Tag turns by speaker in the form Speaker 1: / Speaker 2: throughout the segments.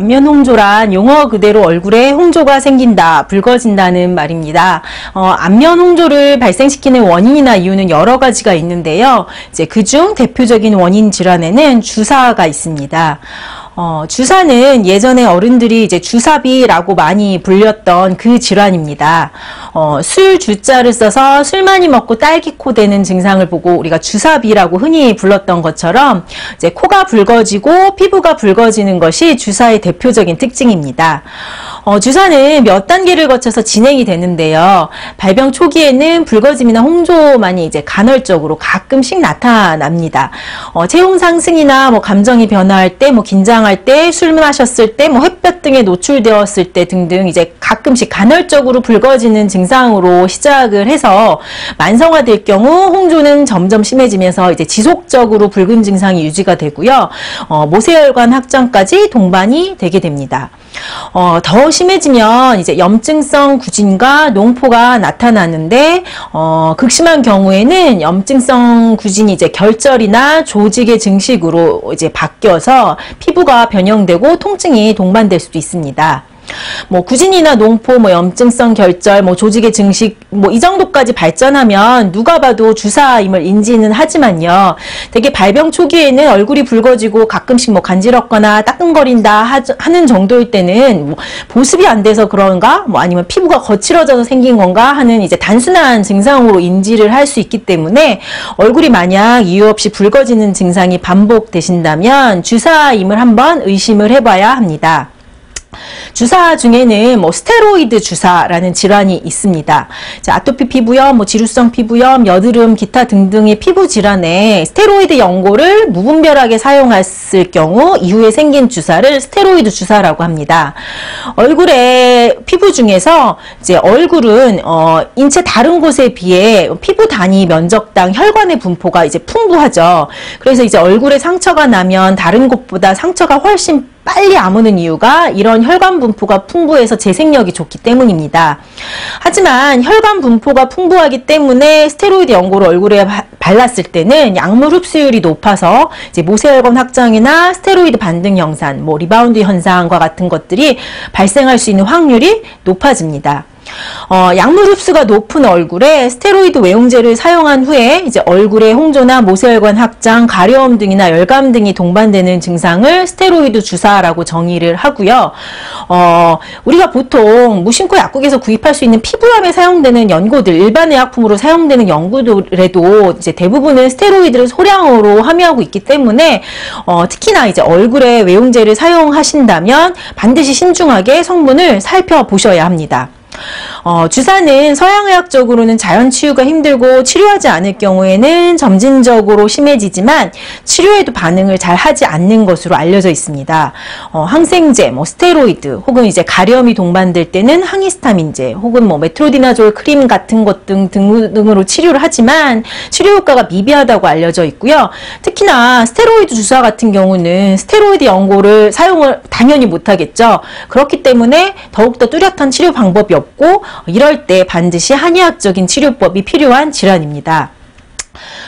Speaker 1: 안면 홍조란 용어 그대로 얼굴에 홍조가 생긴다, 붉어진다는 말입니다. 안면 홍조를 발생시키는 원인이나 이유는 여러 가지가 있는데요. 이제 그중 대표적인 원인 질환에는 주사가 있습니다. 주사는 예전에 어른들이 이제 주사비라고 많이 불렸던 그 질환입니다. 술 주자를 써서 술 많이 먹고 딸기코 되는 증상을 보고 우리가 주사비라고 흔히 불렀던 것처럼 이제 코가 붉어지고 피부가 붉어지는 것이 주사의 대표적인 특징입니다. 주사는 몇 단계를 거쳐서 진행이 되는데요. 발병 초기에는 붉어짐이나 홍조만이 이제 간헐적으로 가끔씩 나타납니다. 체온 상승이나 감정이 변화할 때, 긴장할 때, 술 마셨을 때, 햇볕 등에 노출되었을 때 등등 이제 가끔씩 간헐적으로 붉어지는 증상으로 시작을 해서 만성화될 경우 홍조는 점점 심해지면서 이제 지속적으로 붉은 증상이 유지가 되고요. 모세혈관 확장까지 동반이 되게 됩니다. 더 심해지면 이제 염증성 구진과 농포가 나타나는데, 극심한 경우에는 염증성 구진이 이제 결절이나 조직의 증식으로 이제 바뀌어서 피부가 변형되고 통증이 동반될 수도 있습니다. 구진이나 농포, 염증성 결절, 조직의 증식, 이 정도까지 발전하면 누가 봐도 주사임을 인지는 하지만요. 되게 발병 초기에는 얼굴이 붉어지고 가끔씩 간지럽거나 따끔거린다 하는 정도일 때는 보습이 안 돼서 그런가, 아니면 피부가 거칠어져서 생긴 건가 하는 이제 단순한 증상으로 인지를 할 수 있기 때문에 얼굴이 만약 이유 없이 붉어지는 증상이 반복되신다면 주사임을 한번 의심을 해봐야 합니다. 주사 중에는 스테로이드 주사라는 질환이 있습니다. 아토피 피부염, 지루성 피부염, 여드름, 기타 등등의 피부 질환에 스테로이드 연고를 무분별하게 사용했을 경우 이후에 생긴 주사를 스테로이드 주사라고 합니다. 얼굴의 피부 중에서 이제 얼굴은 인체 다른 곳에 비해 피부 단위 면적당 혈관의 분포가 이제 풍부하죠. 그래서 이제 얼굴에 상처가 나면 다른 곳보다 상처가 훨씬 빨리 아무는 이유가 이런 혈관 분포가 풍부해서 재생력이 좋기 때문입니다. 하지만 혈관 분포가 풍부하기 때문에 스테로이드 연고를 얼굴에 발랐을 때는 약물 흡수율이 높아서 이제 모세혈관 확장이나 스테로이드 반등 현상, 리바운드 현상과 같은 것들이 발생할 수 있는 확률이 높아집니다. 약물 흡수가 높은 얼굴에 스테로이드 외용제를 사용한 후에 이제 얼굴에 홍조나 모세혈관 확장, 가려움 등이나 열감 등이 동반되는 증상을 스테로이드 주사라고 정의를 하고요. 우리가 보통 무심코 약국에서 구입할 수 있는 피부염에 사용되는 연고들, 일반 의약품으로 사용되는 연고들에도 이제 대부분은 스테로이드를 소량으로 함유하고 있기 때문에 특히나 이제 얼굴에 외용제를 사용하신다면 반드시 신중하게 성분을 살펴보셔야 합니다. 주사는 서양의학적으로는 자연 치유가 힘들고 치료하지 않을 경우에는 점진적으로 심해지지만 치료에도 반응을 잘 하지 않는 것으로 알려져 있습니다. 항생제, 스테로이드 혹은 이제 가려움이 동반될 때는 항히스타민제 혹은 메트로디나졸 크림 같은 것 등으로 치료를 하지만 치료 효과가 미비하다고 알려져 있고요. 특히나 스테로이드 주사 같은 경우는 스테로이드 연고를 사용을 당연히 못하겠죠. 그렇기 때문에 더욱더 뚜렷한 치료 방법이 없고 이럴 때 반드시 한의학적인 치료법이 필요한 질환입니다.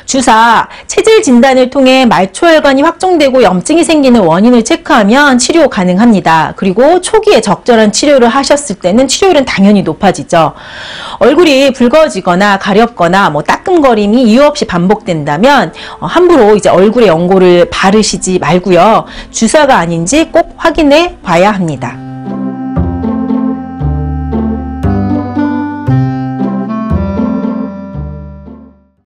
Speaker 1: 주사, 체질 진단을 통해 말초혈관이 확정되고 염증이 생기는 원인을 체크하면 치료 가능합니다. 그리고 초기에 적절한 치료를 하셨을 때는 치료율은 당연히 높아지죠. 얼굴이 붉어지거나 가렵거나 따끔거림이 이유 없이 반복된다면 함부로 이제 얼굴에 연고를 바르시지 말고요. 주사가 아닌지 꼭 확인해 봐야 합니다.